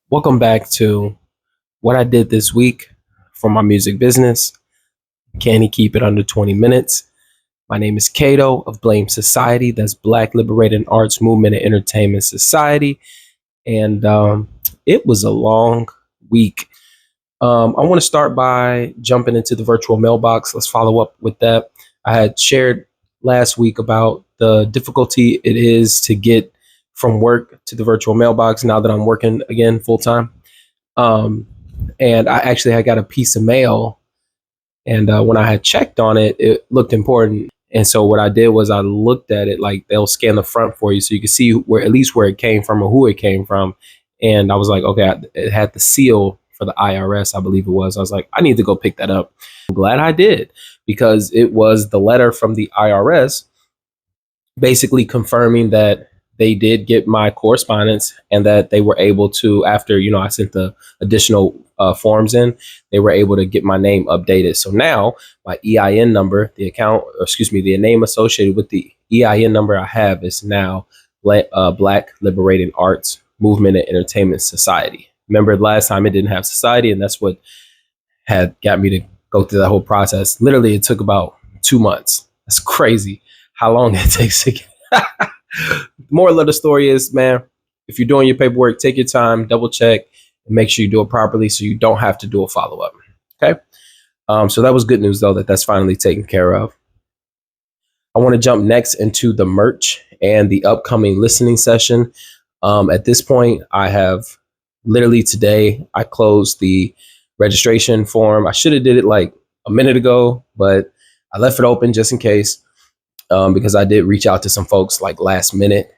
Welcome back to what I did this week for my music business. Can he keep it under 20 minutes? My name is Cato of B.L.A.M.E. Society. That's Black Liberated Arts Movement and Entertainment Society. And it was a long week. I want to start by jumping into the virtual mailbox. Let's follow up with that. I had shared last week about the difficulty it is to get from work to the virtual mailbox now that I'm working again full time. Um, and I actually had got a piece of mail, and when I had checked on it, it looked important. And so what I did was I looked at it, like they'll scan the front for you, so you can see where at least where it came from or who it came from. And I was like, okay, it had the seal for the IRS, I believe it was. I was like, I need to go pick that up. I'm glad I did, because it was the letter from the IRS basically confirming that they did get my correspondence and that they were able to, after I sent the additional forms in, they were able to get my name updated. So now my EIN number, the name associated with the EIN number I have is now Black Liberating Arts Movement and Entertainment Society. Remember last time it didn't have society, and that's what had got me to go through that whole process. Literally, it took about 2 months. That's crazy how long it takes to get. Moral of the story is, man, if you're doing your paperwork, take your time, double check, and make sure you do it properly so you don't have to do a follow up. Okay. So that was good news, though, that's finally taken care of. I want to jump next into the merch and the upcoming listening session. At this point, I have literally today, I closed the registration form. I should have did it like a minute ago, but I left it open just in case, because I did reach out to some folks like last minute.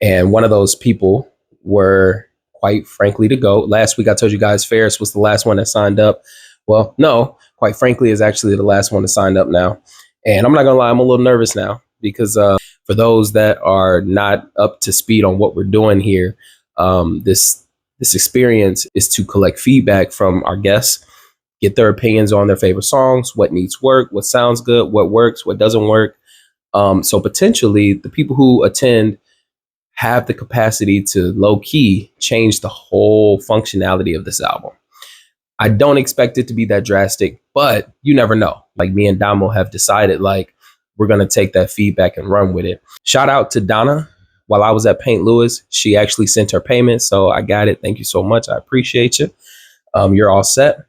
And one of those people were, quite frankly, to go. Last week, I told you guys Ferris was the last one that signed up. Well, no, quite frankly, is actually the last one that signed up now. And I'm not going to lie, I'm a little nervous now because for those that are not up to speed on what we're doing here, this experience is to collect feedback from our guests, get their opinions on their favorite songs, what needs work, what sounds good, what works, what doesn't work. So potentially the people who attend have the capacity to low key change the whole functionality of this album. I don't expect it to be that drastic, but you never know. Like me and Damo have decided, like, we're going to take that feedback and run with it. Shout out to Donna. While I was at St.Louis, she actually sent her payment. So I got it. Thank you so much. I appreciate you. You're all set.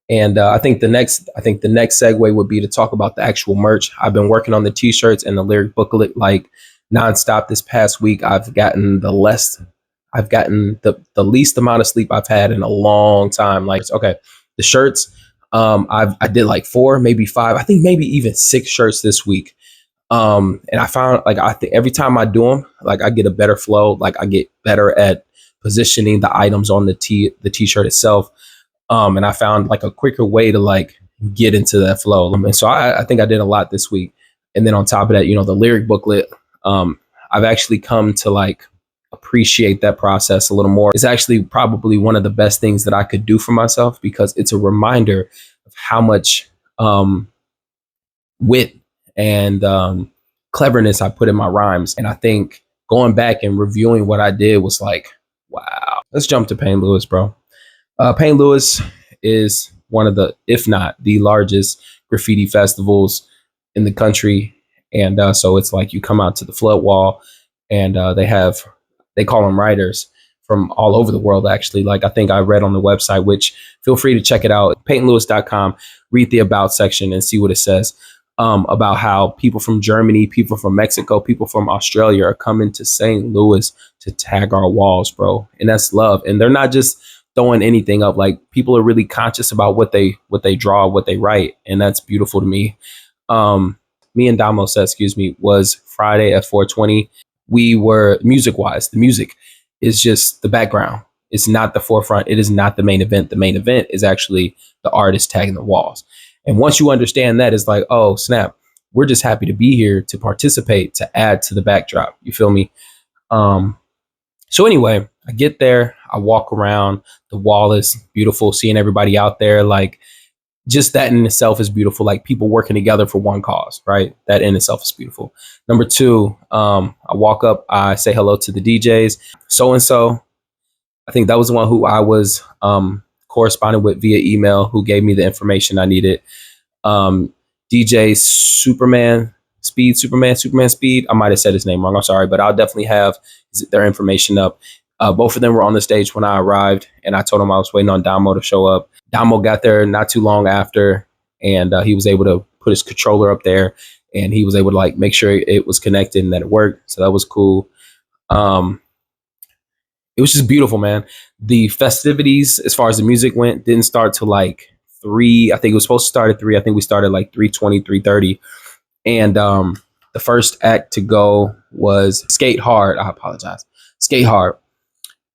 And I think the next segue would be to talk about the actual merch. I've been working on the t-shirts and the lyric booklet like nonstop this past week. I've gotten the least amount of sleep I've had in a long time. Like, okay, the shirts, I did like 4, maybe 5, I think maybe even 6 shirts this week. And I found like, I think every time I do them, like I get a better flow. Like I get better at positioning the items on the t-shirt itself. And I found like a quicker way to like get into that flow. And so I think I did a lot this week. And then on top of that, the lyric booklet, I've actually come to like appreciate that process a little more. It's actually probably one of the best things that I could do for myself, because it's a reminder of how much wit and cleverness I put in my rhymes. And I think going back and reviewing what I did was like, wow. Let's jump to St.Louis, bro. St.Louis is one of the, if not the largest graffiti festivals in the country. And so it's like you come out to the flood wall and they call them writers from all over the world, actually. Like I think I read on the website, which feel free to check it out, paintlouis.com, read the about section and see what it says about how people from Germany, people from Mexico, people from Australia are coming to St. Louis to tag our walls, bro. And that's love. And they're not just throwing anything up. Like people are really conscious about what they draw, what they write. And that's beautiful to me. Me and Damo said, was Friday at 420. We were music wise. The music is just the background. It's not the forefront. It is not the main event. The main event is actually the artist tagging the walls. And once you understand that, it's like, oh, snap. We're just happy to be here to participate, to add to the backdrop. You feel me? So anyway, I get there. I walk around. The wall is beautiful. Seeing everybody out there, like, just that in itself is beautiful. Like people working together for one cause, right? That in itself is beautiful. Number 2, I walk up, I say hello to the DJs. So-and-so, I think that was the one who I was corresponding with via email, who gave me the information I needed. DJ Superman Speed. I might have said his name wrong. I'm sorry, but I'll definitely have their information up. Both of them were on the stage when I arrived, and I told them I was waiting on Damo to show up. Damo got there not too long after, and he was able to put his controller up there, and he was able to like make sure it was connected and that it worked. So that was cool. It was just beautiful, man. The festivities, as far as the music went, didn't start till like 3. I think it was supposed to start at 3. I think we started like 3:20, 3:30. And the first act to go was Skate Hard. I apologize. Skate Hard.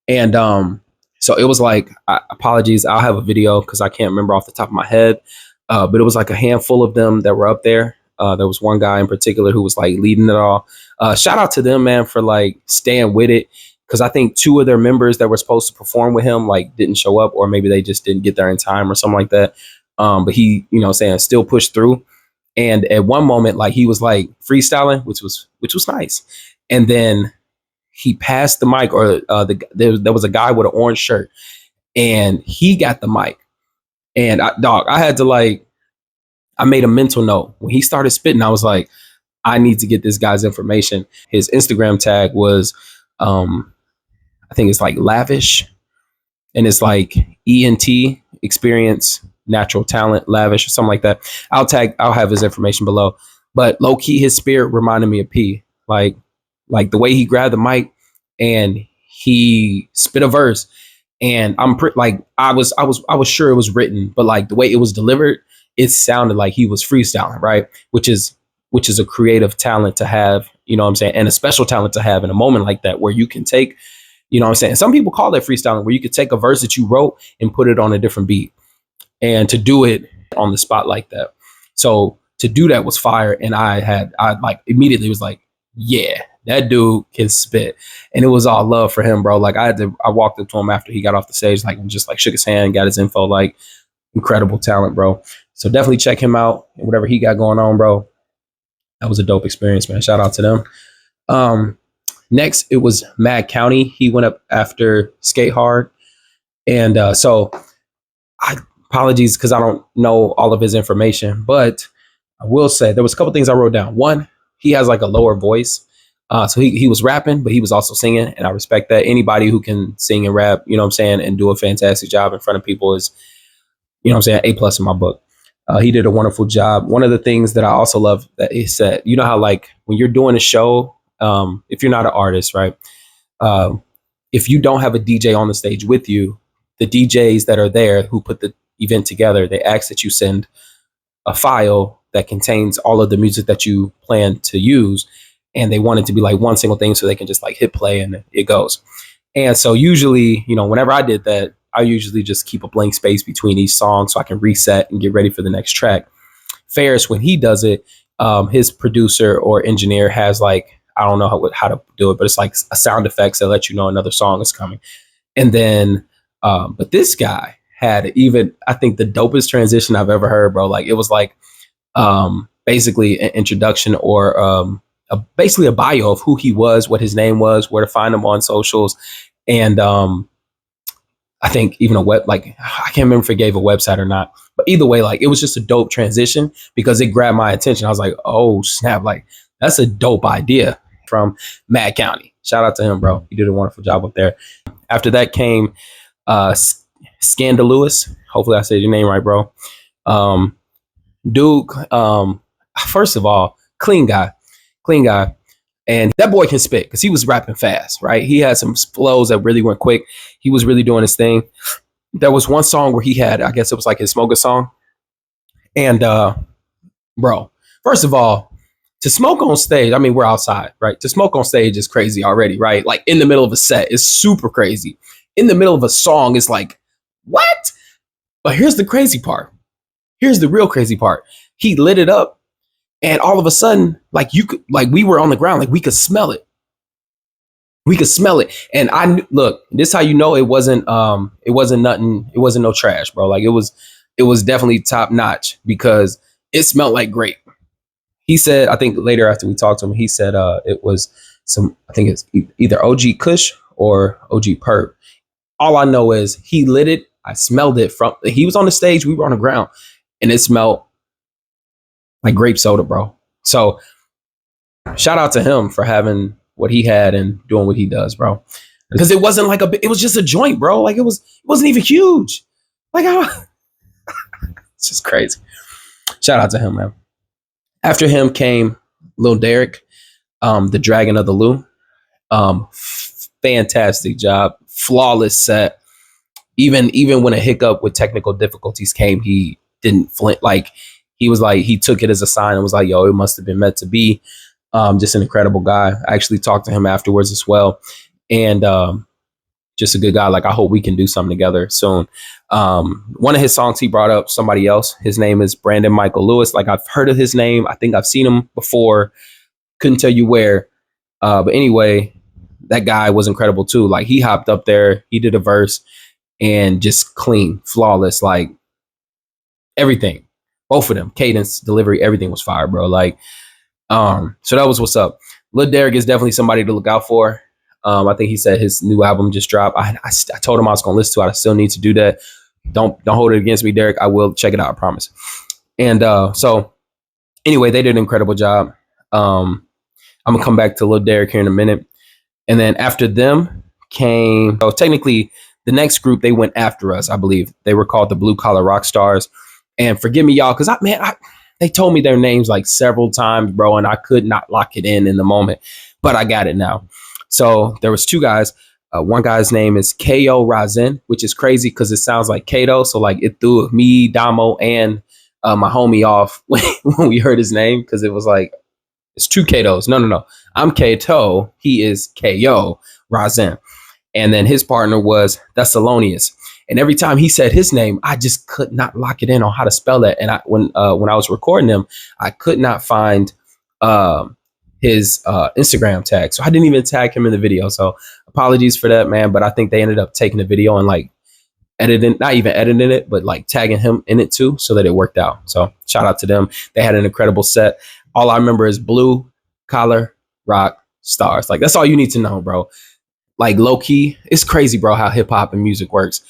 And so it was like, apologies, I'll have a video because I can't remember off the top of my head. But it was like a handful of them that were up there. There was one guy in particular who was like leading it all. Shout out to them, man, for like staying with it. Because I think 2 of their members that were supposed to perform with him like didn't show up, or maybe they just didn't get there in time or something like that. But he, still pushed through. And at one moment, like he was like freestyling, which was nice. And then he passed the mic, or there was a guy with an orange shirt, and he got the mic. And I had to like, I made a mental note when he started spitting. I was like, I need to get this guy's information. His Instagram tag was, I think it's like Lavish, and it's like ENT, experience, natural talent, lavish, or something like that. I'll have his information below. But low key, his spirit reminded me of P. Like the way he grabbed the mic and he spit a verse, and I was sure it was written, but like the way it was delivered, it sounded like he was freestyling, right? Which is a creative talent to have, you know what I'm saying, and a special talent to have in a moment like that, where you can take, you know what I'm saying, some people call that freestyling, where you could take a verse that you wrote and put it on a different beat, and to do it on the spot like that. So to do that was fire. And I like immediately was like, yeah, that dude can spit. And it was all love for him, bro. Like I walked up to him after he got off the stage, like, and just like shook his hand, got his info. Like, incredible talent, bro. So definitely check him out and whatever he got going on, bro. That was a dope experience, man. Shout out to them. Next, it was Mad County. He went up after Skate Hard. And so apologies because I don't know all of his information, but I will say there was a couple things I wrote down. One, he has like a lower voice. So he was rapping, but he was also singing. And I respect that. Anybody who can sing and rap, you know what I'm saying, and do a fantastic job in front of people is, you know what I'm saying, A+ in my book. He did a wonderful job. One of the things that I also love that he said, you know how like when you're doing a show, if you're not an artist, right? If you don't have a DJ on the stage with you, the DJs that are there who put the event together, they ask that you send a file that contains all of the music that you plan to use. And they want it to be like one single thing so they can just like hit play and it goes. And so usually, you know, whenever I did that, I usually just keep a blank space between each song so I can reset and get ready for the next track. Ferris, when he does it, his producer or engineer has like, I don't know how to do it, but it's like a sound effects that let you know another song is coming. And then, but this guy had even, I think, the dopest transition I've ever heard, bro. Like it was like basically an introduction or basically a bio of who he was, what his name was, where to find him on socials. And I think even I can't remember if it gave a website or not, but either way, like it was just a dope transition because it grabbed my attention. I was like, oh snap, like that's a dope idea from Mad County. Shout out to him, bro. He did a wonderful job up there. After that came Scandalous. Hopefully I said your name right, bro. Duke, first of all, clean guy. And that boy can spit because he was rapping fast, right? He had some flows that really went quick. He was really doing his thing. There was one song where he had, I guess it was like his smoker song. And bro, first of all, to smoke on stage, I mean, we're outside, right? To smoke on stage is crazy already, right? Like in the middle of a set is super crazy. In the middle of a song is like, what? But here's the crazy part. Here's the real crazy part. He lit it up. And all of a sudden, like we were on the ground, like we could smell it. We could smell it. And look, this is how you know it wasn't nothing. It wasn't no trash, bro. Like it was definitely top notch because it smelled like grape. He said, I think later after we talked to him, he said it was I think it's either OG Kush or OG Perp. All I know is he lit it. I smelled it he was on the stage, we were on the ground, and it smelled like grape soda, bro. So shout out to him for having what he had and doing what he does, bro. Because it wasn't like it was just a joint, bro. Like it wasn't even huge. Like it's just crazy. Shout out to him, man. After him came Lil Derek, the Dragon of the Lou. Fantastic job, flawless set. Even when a hiccup with technical difficulties came, he didn't flint. Like he took it as a sign and was like, yo, it must have been meant to be. Just an incredible guy. I actually talked to him afterwards as well. And just a good guy. Like, I hope we can do something together soon. One of his songs, he brought up somebody else. His name is Brandon Michael Lewis. Like, I've heard of his name. I think I've seen him before. Couldn't tell you where. But anyway, that guy was incredible too. Like, he hopped up there, he did a verse, and just clean, flawless, like everything. Both of them, cadence, delivery, everything was fire, bro. Like, so that was what's up. Lil Derek is definitely somebody to look out for. I think he said his new album just dropped. I told him I was gonna listen to it. I still need to do that. Don't hold it against me, Derek. I will check it out, I promise. And so anyway, they did an incredible job. I'm gonna come back to Lil Derek here in a minute. And then after them came, so technically the next group, they went after us, I believe. They were called the Blue Collar Rock Stars. And forgive me, y'all, because they told me their names like several times, bro, and I could not lock it in the moment, but I got it now. So there was two guys. One guy's name is K.O. Razin, which is crazy because it sounds like Cato. So like it threw me, Damo, and my homie off when we heard his name, because it was like, it's two Katos. No. I'm Cato. He is K.O. Razin. And then his partner was Thessalonius. And every time he said his name, I just could not lock it in on how to spell that. And when I was recording him, I could not find his Instagram tag. So I didn't even tag him in the video. So apologies for that, man. But I think they ended up taking the video and like not even editing it, but like tagging him in it too, so that it worked out. So shout out to them. They had an incredible set. All I remember is Blue Collar Rock Stars. Like, that's all you need to know, bro. Like, low key, it's crazy, bro, how hip hop and music works.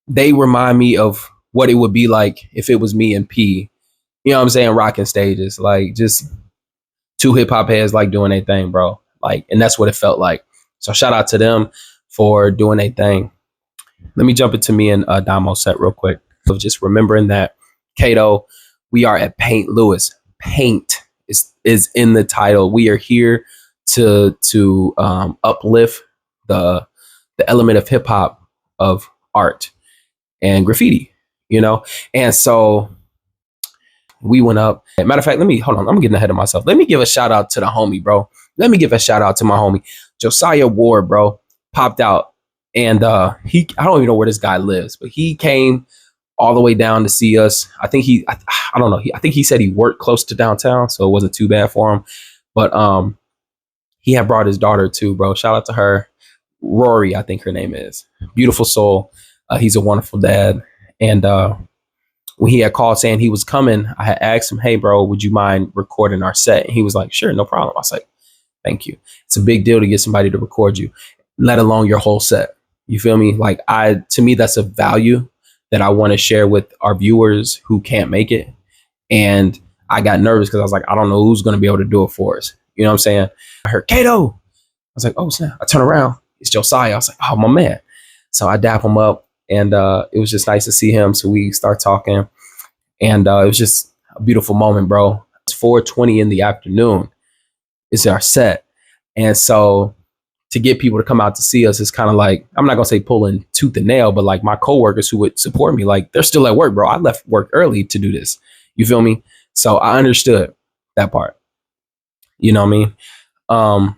They remind me of what it would be like if it was me and P, you know what I'm saying, rocking stages. Like, just two hip hop heads like doing their thing, bro. Like, and that's what it felt like. So shout out to them for doing their thing. Let me jump into me and Damo's set real quick. So just remembering that, Cato, we are at Paint Lewis. Paint is in the title. We are here to uplift the element of hip hop, of art and graffiti, you know? And so we went up. Matter of fact, hold on. I'm getting ahead of myself. Let me give a shout out to the homie, bro. Let me give a shout out to my homie, Josiah Ward, bro. Popped out. And I don't even know where this guy lives, but he came all the way down to see us. I think I don't know. I think he said he worked close to downtown, so it wasn't too bad for him. But he had brought his daughter too, bro. Shout out to her. Rory, I think her name is. Beautiful soul. He's a wonderful dad. And when he had called saying he was coming, I had asked him, hey, bro, would you mind recording our set? And he was like, sure, no problem. I was like, thank you. It's a big deal to get somebody to record you, let alone your whole set. You feel me? Like, to me, that's a value that I want to share with our viewers who can't make it. And I got nervous because I was like, I don't know who's going to be able to do it for us. You know what I'm saying? I heard Cato. I was like, oh, snap. I turn around. It's Josiah. I was like, oh, my man. So I dap him up, and it was just nice to see him. So we start talking, and it was just a beautiful moment, bro. It's 4:20 in the afternoon. It's our set. And so to get people to come out to see us is kind of like, I'm not going to say pulling tooth and nail, but like my coworkers who would support me, like, they're still at work, bro. I left work early to do this. You feel me? So I understood that part. You know what I mean?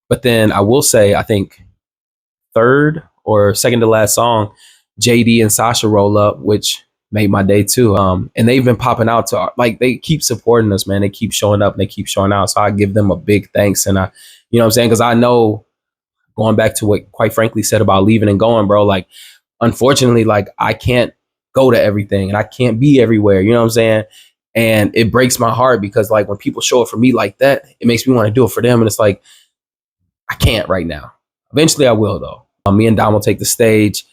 But then I will say, I think third or second to last song, JD and Sasha roll up, which made my day too. And they've been popping out like, they keep supporting us, man. They keep showing up and they keep showing out. So I give them a big thanks. And you know what I'm saying? Cause I know, going back to what quite frankly said about leaving and going, bro, like, unfortunately, like, I can't go to everything and I can't be everywhere. You know what I'm saying? And it breaks my heart because, like, when people show up for me like that, it makes me want to do it for them. And it's like, I can't right now. Eventually I will, though. Me and Dom will take the stage.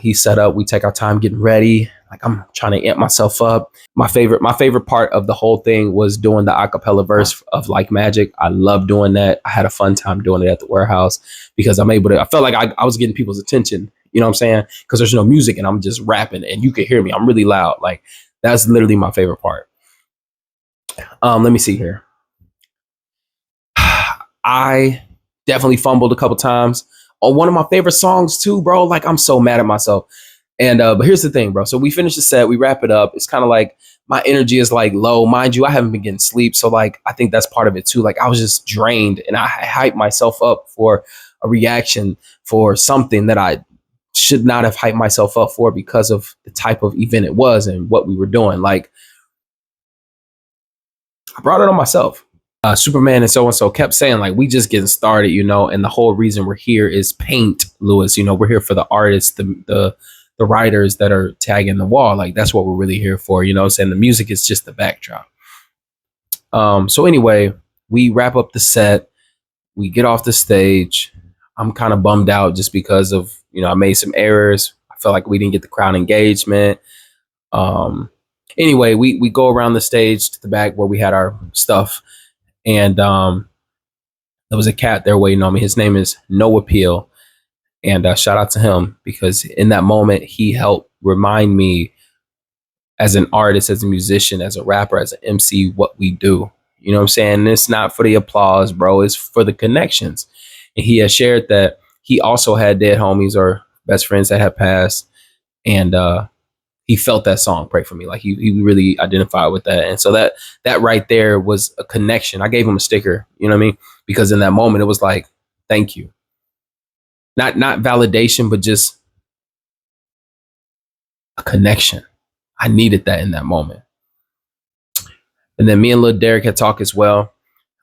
He set up. We take our time getting ready. Like I'm trying to amp myself up. My favorite part of the whole thing was doing the acapella verse of Like Magic. I love doing that. I had a fun time doing it at the warehouse because I'm able to. I felt like I was getting people's attention. You know what I'm saying? Because there's no music and I'm just rapping and you can hear me. I'm really loud. Like that's literally my favorite part. Let me see here. I definitely fumbled a couple times on one of my favorite songs too, bro. Like I'm so mad at myself. And but here's the thing, bro. So we finish the set, we wrap it up. It's kind of like my energy is like low. Mind you, I haven't been getting sleep. So like I think that's part of it too. Like I was just drained and I hyped myself up for a reaction for something that I should not have hyped myself up for because of the type of event it was and what we were doing. Like I brought it on myself. Superman and so kept saying like we just getting started, and the whole reason we're here is paint, Lewis. We're here for the artists, the writers that are tagging the wall. Like that's what we're really here for. Saying the music is just the backdrop. So anyway, we wrap up the set. We get off the stage. I'm kind of bummed out just because of I made some errors. I felt like we didn't get the crowd engagement. Anyway, we go around the stage to the back where we had our stuff. And there was a cat there waiting on me. His name is No Appeal. And shout out to him because in that moment, he helped remind me as an artist, as a musician, as a rapper, as an MC, what we do. You know what I'm saying? It's not for the applause, bro. It's for the connections. And he has shared that he also had dead homies or best friends that had passed. And he felt that song, Pray For Me. Like he really identified with that. And so that right there was a connection. I gave him a sticker, you know what I mean? Because in that moment it was like, thank you. Not validation, but just a connection. I needed that in that moment. And then me and Lil Derek had talked as well.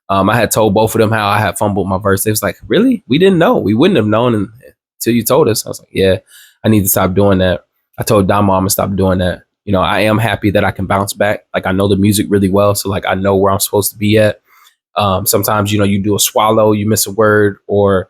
I had told both of them how I had fumbled my verse. They was like, really? We didn't know. We wouldn't have known until you told us. I was like, yeah, I need to stop doing that. I told Damo I'm gonna stop doing that. I am happy that I can bounce back. Like I know the music really well. So like I know where I'm supposed to be at. Sometimes, you do a swallow, you miss a word, or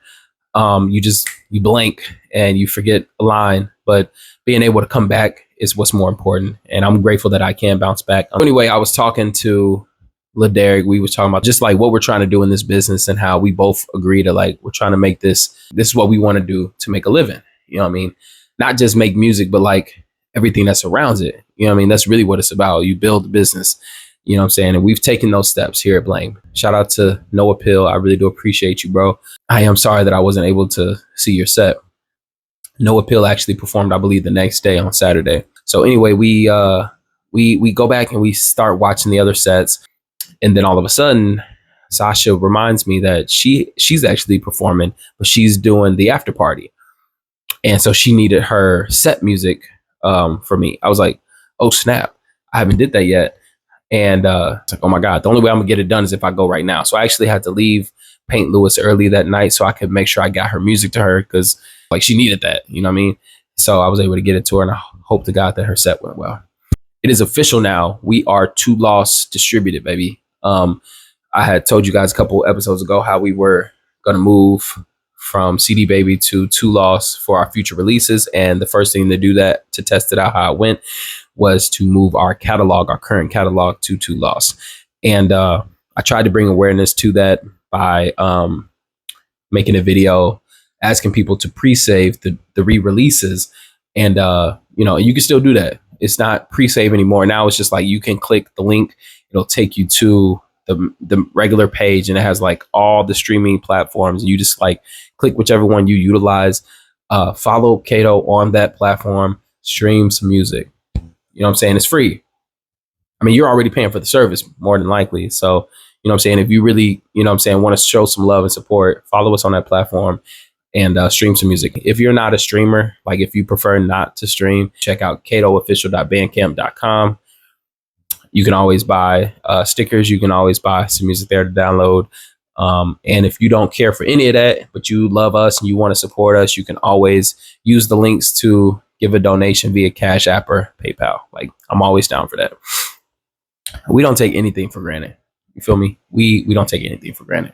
you blank and you forget a line. But being able to come back is what's more important. And I'm grateful that I can bounce back. Anyway, I was talking to Lil Derek. We was talking about just like what we're trying to do in this business and how we both agree to like we're trying to make this is what we want to do to make a living. You know what I mean? Not just make music, but like everything that surrounds it. You know what I mean? That's really what it's about. You build the business. You know what I'm saying? And we've taken those steps here at B.L.A.M.E. Shout out to No Appeal. I really do appreciate you, bro. I am sorry that I wasn't able to see your set. No Appeal actually performed, I believe, the next day on Saturday. So anyway, we go back and we start watching the other sets. And then all of a sudden, Sasha reminds me that she's actually performing, but she's doing the after party. And so she needed her set music for me. I was like, oh, snap. I haven't did that yet. And it's like, oh, my God, the only way I'm going to get it done is if I go right now. So I actually had to leave Paint Lewis early that night so I could make sure I got her music to her because like she needed that. You know what I mean? So I was able to get it to her and I hope to God that her set went well. It is official now. We are Two Lost distributed, baby. I had told you guys a couple episodes ago how we were going to move from CD Baby to Two Lost for our future releases. And the first thing to do that to test it out how it went was to move our current catalog to Two Lost. And I tried to bring awareness to that by making a video asking people to pre-save the re-releases. And you can still do that. It's not pre-save anymore. Now it's just like you can click the link. It'll take you to the regular page and it has like all the streaming platforms. You just like click whichever one you utilize. Follow Cato on that platform. Stream some music. You know what I'm saying? It's free. I mean, you're already paying for the service more than likely. So, you know what I'm saying? If you really, want to show some love and support, follow us on that platform and stream some music. If you're not a streamer, like if you prefer not to stream, check out catoofficial.bandcamp.com. You can always buy stickers. You can always buy some music there to download. And if you don't care for any of that, but you love us and you want to support us, you can always use the links to give a donation via Cash App or PayPal. Like I'm always down for that. We don't take anything for granted. You feel me? We don't take anything for granted.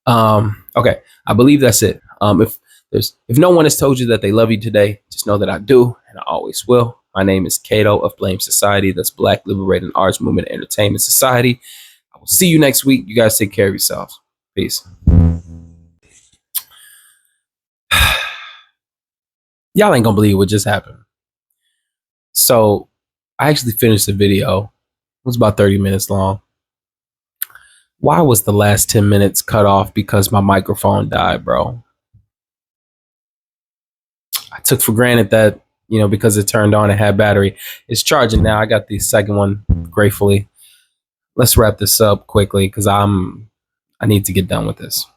Okay, I believe that's it. If If no one has told you that they love you today, just know that I do, and I always will. My name is Cato of B.L.A.M.E. Society. That's Black Liberating Arts Movement Entertainment Society. I will see you next week. You guys take care of yourselves. Peace. Y'all ain't gonna believe what just happened. So I actually finished the video. It was about 30 minutes long. Why was the last 10 minutes cut off? Because my microphone died, bro. I took for granted that, because it turned on and had battery. It's charging now. I got the second one, gratefully. Let's wrap this up quickly because I need to get done with this.